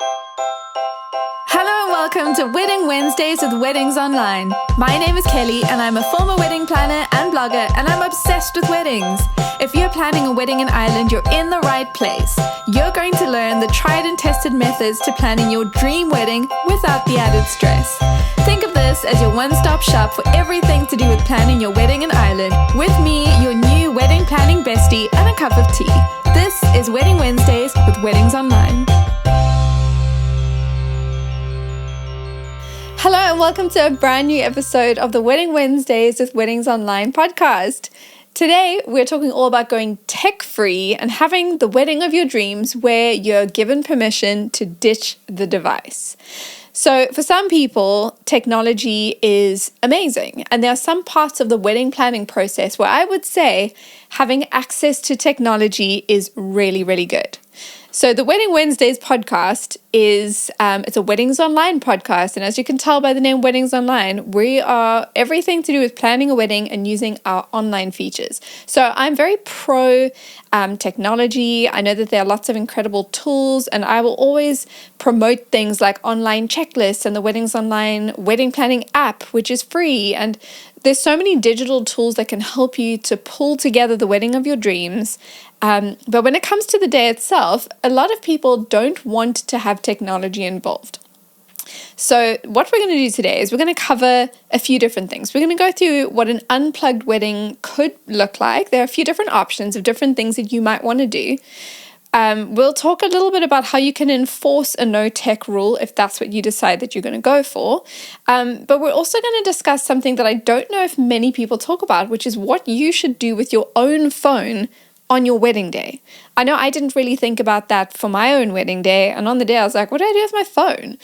Hello and welcome to Wedding Wednesdays with Weddings Online. My name is Kelly and I'm a former wedding planner and blogger, and I'm obsessed with weddings. If you're planning a wedding in Ireland, you're in the right place. You're going to learn the tried and tested methods to planning your dream wedding without the added stress. Think of this as your one-stop shop for everything to do with planning your wedding in Ireland, with me, your new wedding planning bestie, and a cup of tea. This is Wedding Wednesdays with Weddings Online. Hello and welcome to a brand new episode of the Wedding Wednesdays with Weddings Online podcast. Today, we're talking all about going tech-free and having the wedding of your dreams where you're given permission to ditch the device. So for some people, technology is amazing, and there are some parts of the wedding planning process where I would say having access to technology is really, really good. So the Wedding Wednesdays podcast is, it's a Weddings Online podcast. And as you can tell by the name Weddings Online, we are everything to do with planning a wedding and using our online features. So I'm very pro technology. I know that there are lots of incredible tools, and I will always promote things like online checklists and the Weddings Online wedding planning app, which is free. And there's so many digital tools that can help you to pull together the wedding of your dreams. But when it comes to the day itself, a lot of people don't want to have technology involved. So what we're going to do today is we're going to cover a few different things. We're going to go through what an unplugged wedding could look like. There are a few different options of different things that you might want to do. We'll talk a little bit about how you can enforce a no-tech rule if that's what you decide that you're going to go for. But we're also going to discuss something that I don't know if many people talk about, which is what you should do with your own phone on your wedding day. I know I didn't really think about that for my own wedding day, and on the day I was like, what do I do with my phone?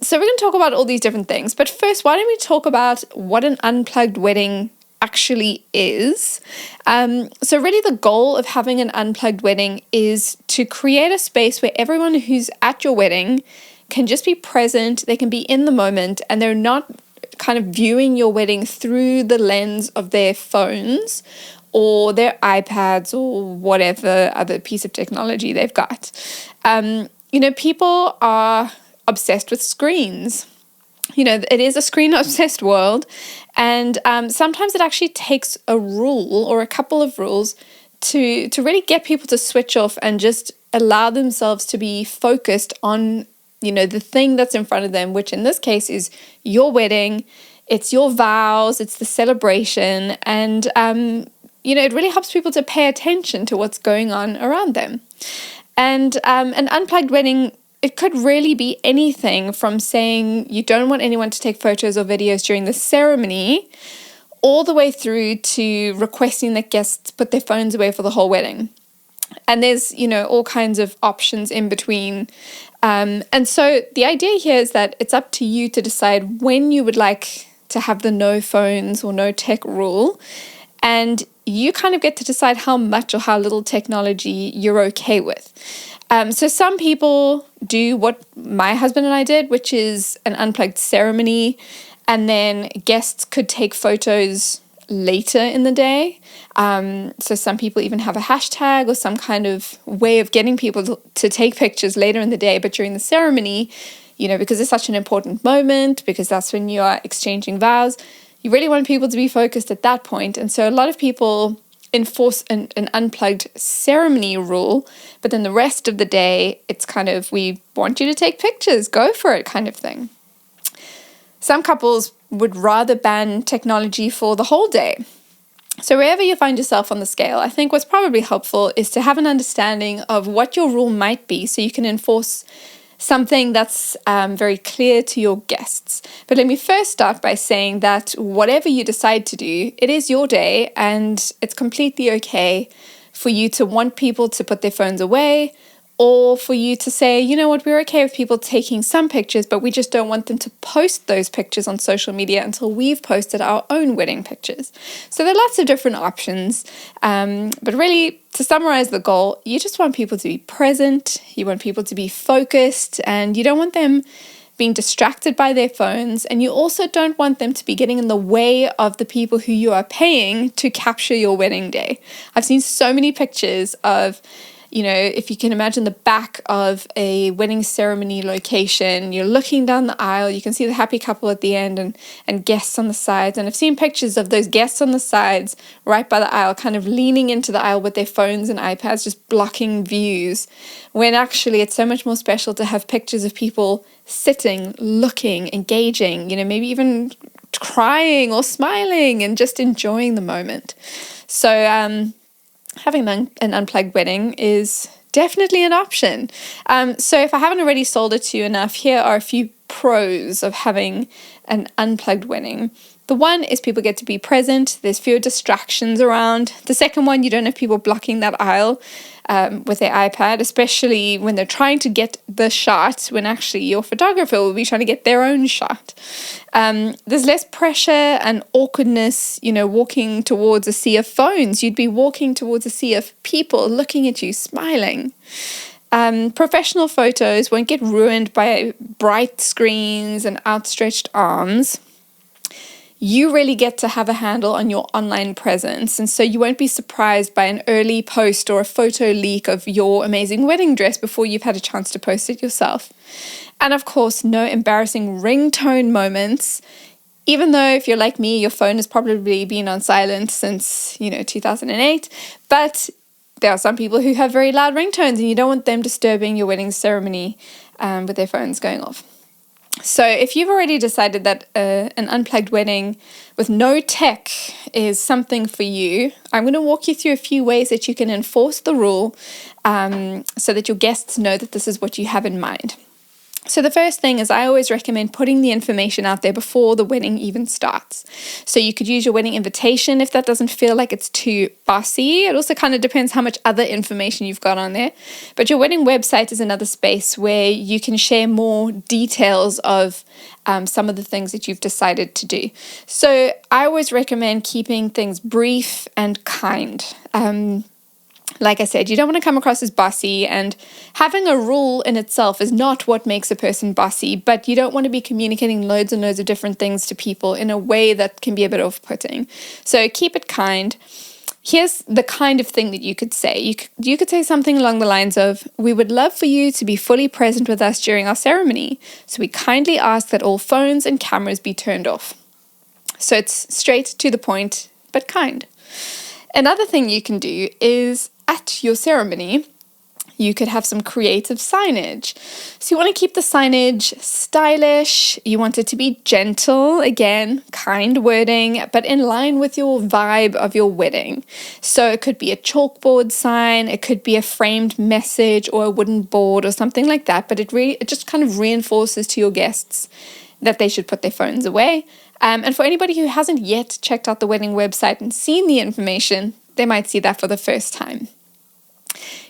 So we're going to talk about all these different things. But first, why don't we talk about what an unplugged wedding actually is. So really the goal of having an unplugged wedding is to create a space where everyone who's at your wedding can just be present, they can be in the moment, and they're not kind of viewing your wedding through the lens of their phones or their iPads or whatever other piece of technology they've got. People are obsessed with screens. It is a screen-obsessed world, and sometimes it actually takes a rule or a couple of rules to really get people to switch off and just allow themselves to be focused on, the thing that's in front of them, which in this case is your wedding, it's your vows, it's the celebration, and it really helps people to pay attention to what's going on around them. And an unplugged wedding, it could really be anything from saying you don't want anyone to take photos or videos during the ceremony, all the way through to requesting that guests put their phones away for the whole wedding. And there's, all kinds of options in between. And so the idea here is that it's up to you to decide when you would like to have the no phones or no tech rule. And you kind of get to decide how much or how little technology you're okay with. So some people do what my husband and I did, which is an unplugged ceremony, and then guests could take photos later in the day. So some people even have a hashtag or some kind of way of getting people to take pictures later in the day, but during the ceremony, because it's such an important moment, because that's when you are exchanging vows, you really want people to be focused at that point. And so a lot of people enforce an unplugged ceremony rule, but then the rest of the day, it's kind of, we want you to take pictures, go for it kind of thing. Some couples would rather ban technology for the whole day. So wherever you find yourself on the scale, I think what's probably helpful is to have an understanding of what your rule might be so you can enforce something that's very clear to your guests. But let me first start by saying that whatever you decide to do, it is your day, and it's completely okay for you to want people to put their phones away, or for you to say, you know what, we're okay with people taking some pictures, but we just don't want them to post those pictures on social media until we've posted our own wedding pictures. So there are lots of different options, but really, to summarize the goal, you just want people to be present, you want people to be focused, and you don't want them being distracted by their phones, and you also don't want them to be getting in the way of the people who you are paying to capture your wedding day. I've seen so many pictures of if you can imagine the back of a wedding ceremony location, you're looking down the aisle, you can see the happy couple at the end and guests on the sides. And I've seen pictures of those guests on the sides right by the aisle, kind of leaning into the aisle with their phones and iPads, just blocking views, when actually it's so much more special to have pictures of people sitting, looking, engaging, maybe even crying or smiling and just enjoying the moment. So having an unplugged wedding is definitely an option. So if I haven't already sold it to you enough, here are a few pros of having an unplugged wedding. The one is people get to be present. There's fewer distractions around. The second one, you don't have people blocking that aisle with their iPad, especially when they're trying to get the shot, when actually your photographer will be trying to get their own shot. There's less pressure and awkwardness, walking towards a sea of phones. You'd be walking towards a sea of people looking at you, smiling. Professional photos won't get ruined by bright screens and outstretched arms. You really get to have a handle on your online presence, and so you won't be surprised by an early post or a photo leak of your amazing wedding dress before you've had a chance to post it yourself. And of course, no embarrassing ringtone moments, even though if you're like me, your phone has probably been on silent since, 2008, but there are some people who have very loud ringtones and you don't want them disturbing your wedding ceremony with their phones going off. So if you've already decided that an unplugged wedding with no tech is something for you, I'm going to walk you through a few ways that you can enforce the rule so that your guests know that this is what you have in mind. So the first thing is I always recommend putting the information out there before the wedding even starts. So you could use your wedding invitation if that doesn't feel like it's too bossy. It also kind of depends how much other information you've got on there. But your wedding website is another space where you can share more details of some of the things that you've decided to do. So I always recommend keeping things brief and kind. Like I said, you don't want to come across as bossy, and having a rule in itself is not what makes a person bossy, but you don't want to be communicating loads and loads of different things to people in a way that can be a bit off-putting. So keep it kind. Here's the kind of thing that you could say. You could say something along the lines of, "We would love for you to be fully present with us during our ceremony, so we kindly ask that all phones and cameras be turned off." So it's straight to the point, but kind. Another thing you can do is at your ceremony, you could have some creative signage. So you want to keep the signage stylish. You want it to be gentle, again, kind wording, but in line with your vibe of your wedding. So it could be a chalkboard sign, it could be a framed message or a wooden board or something like that, but it just kind of reinforces to your guests that they should put their phones away. And for anybody who hasn't yet checked out the wedding website and seen the information, they might see that for the first time.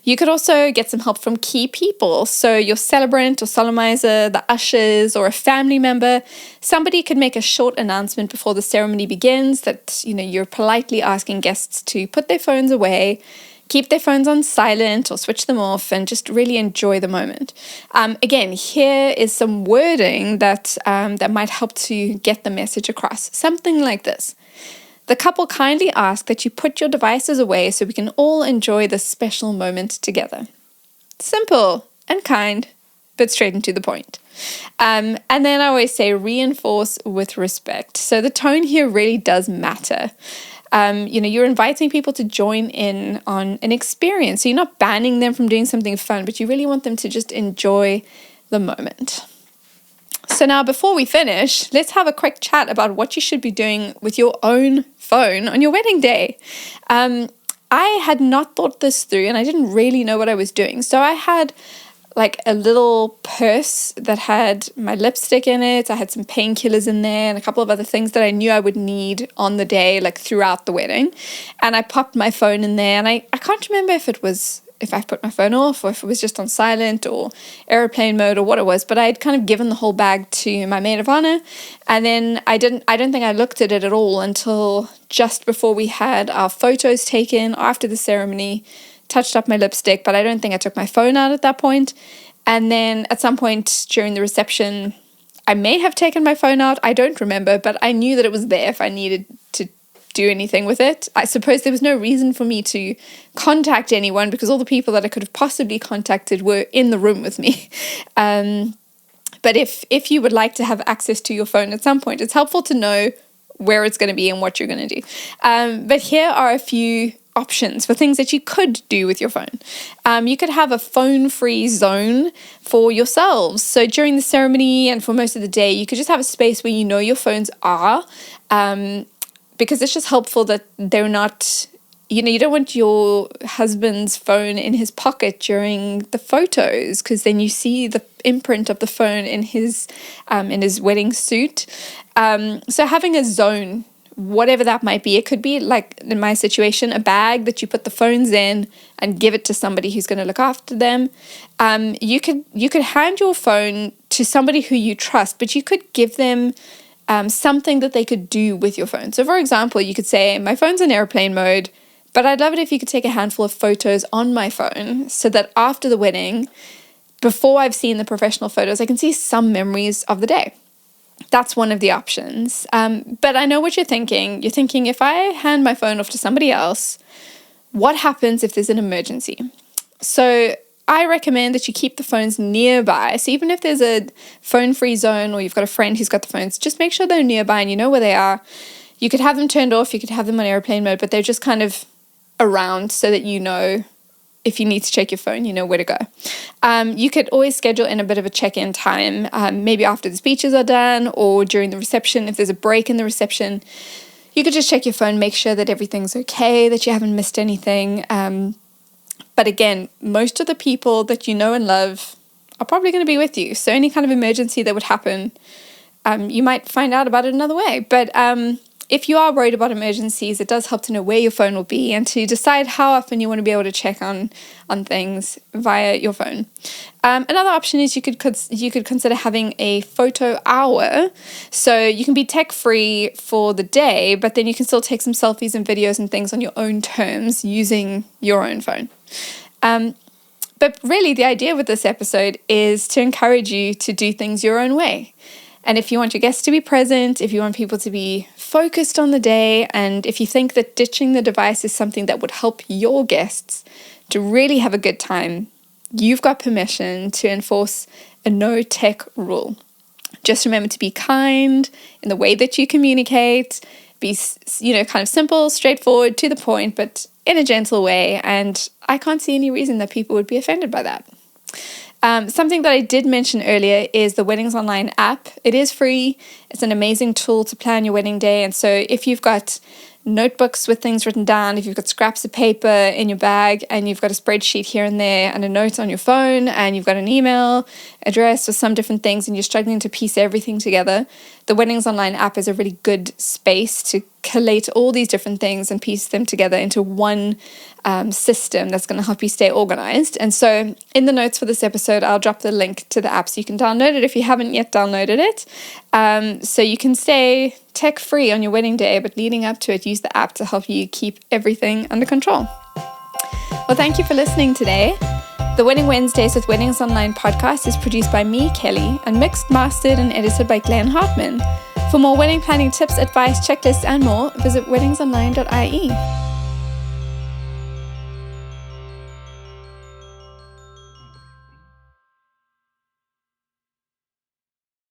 You could also get some help from key people. So your celebrant or solemnizer, the ushers, or a family member. Somebody could make a short announcement before the ceremony begins that, you're politely asking guests to put their phones away, keep their phones on silent or switch them off, and just really enjoy the moment. Again, here is some wording that might help to get the message across. Something like this. The couple kindly ask that you put your devices away so we can all enjoy this special moment together. Simple and kind, but straight and to the point. And then I always say reinforce with respect. So the tone here really does matter. You're inviting people to join in on an experience. So you're not banning them from doing something fun, but you really want them to just enjoy the moment. So now before we finish, let's have a quick chat about what you should be doing with your own phone on your wedding day. I had not thought this through and I didn't really know what I was doing. So I had like a little purse that had my lipstick in it. I had some painkillers in there and a couple of other things that I knew I would need on the day, like throughout the wedding. And I popped my phone in there, and I can't remember if I put my phone off or if it was just on silent or airplane mode or what it was, but I had kind of given the whole bag to my maid of honor. And then I don't think I looked at it at all until just before we had our photos taken after the ceremony, touched up my lipstick, but I don't think I took my phone out at that point. And then at some point during the reception, I may have taken my phone out. I don't remember, but I knew that it was there if I needed to do anything with it. I suppose there was no reason for me to contact anyone because all the people that I could have possibly contacted were in the room with me. But if you would like to have access to your phone at some point, it's helpful to know where it's going to be and what you're going to do. But here are a few options for things that you could do with your phone. You could have a phone-free zone for yourselves. So during the ceremony and for most of the day, you could just have a space where you know your phones are, because it's just helpful that they're not, you don't want your husband's phone in his pocket during the photos, because then you see the imprint of the phone in his wedding suit. So having a zone, whatever that might be, it could be like in my situation, a bag that you put the phones in and give it to somebody who's going to look after them. You could hand your phone to somebody who you trust, but you could give them something that they could do with your phone. So for example, you could say, my phone's in airplane mode, but I'd love it if you could take a handful of photos on my phone so that after the wedding, before I've seen the professional photos, I can see some memories of the day. That's one of the options. But I know what you're thinking. You're thinking, if I hand my phone off to somebody else, what happens if there's an emergency? So I recommend that you keep the phones nearby. So even if there's a phone-free zone or you've got a friend who's got the phones, just make sure they're nearby and you know where they are. You could have them turned off, you could have them on airplane mode, but they're just kind of around so that you know if you need to check your phone, you know where to go. You could always schedule in a bit of a check-in time, maybe after the speeches are done or during the reception. If there's a break in the reception, you could just check your phone, make sure that everything's okay, that you haven't missed anything. But again, most of the people that you know and love are probably going to be with you. So any kind of emergency that would happen, you might find out about it another way. But if you are worried about emergencies, it does help to know where your phone will be and to decide how often you want to be able to check on things via your phone. Another option is you could consider having a photo hour. So you can be tech-free for the day, but then you can still take some selfies and videos and things on your own terms using your own phone. But really, the idea with this episode is to encourage you to do things your own way. And if you want your guests to be present, if you want people to be focused on the day, and if you think that ditching the device is something that would help your guests to really have a good time, you've got permission to enforce a no tech rule. Just remember to be kind in the way that you communicate, be, kind of simple, straightforward, to the point, but in a gentle way. And I can't see any reason that people would be offended by that. Something that I did mention earlier is the Weddings Online app. It is free. It's an amazing tool to plan your wedding day. And so if you've got notebooks with things written down, if you've got scraps of paper in your bag and you've got a spreadsheet here and there and a note on your phone and you've got an email address or some different things and you're struggling to piece everything together, the Weddings Online app is a really good space to collate all these different things and piece them together into one system that's going to help you stay organized. And so in the notes for this episode, I'll drop the link to the app so you can download it if you haven't yet downloaded it. So you can stay tech-free on your wedding day, but leading up to it, use the app to help you keep everything under control. Well, thank you for listening today. The Wedding Wednesdays with Weddings Online podcast is produced by me, Kelly, and mixed, mastered, and edited by Glenn Hartman. For more wedding planning tips, advice, checklists, and more, visit weddingsonline.ie.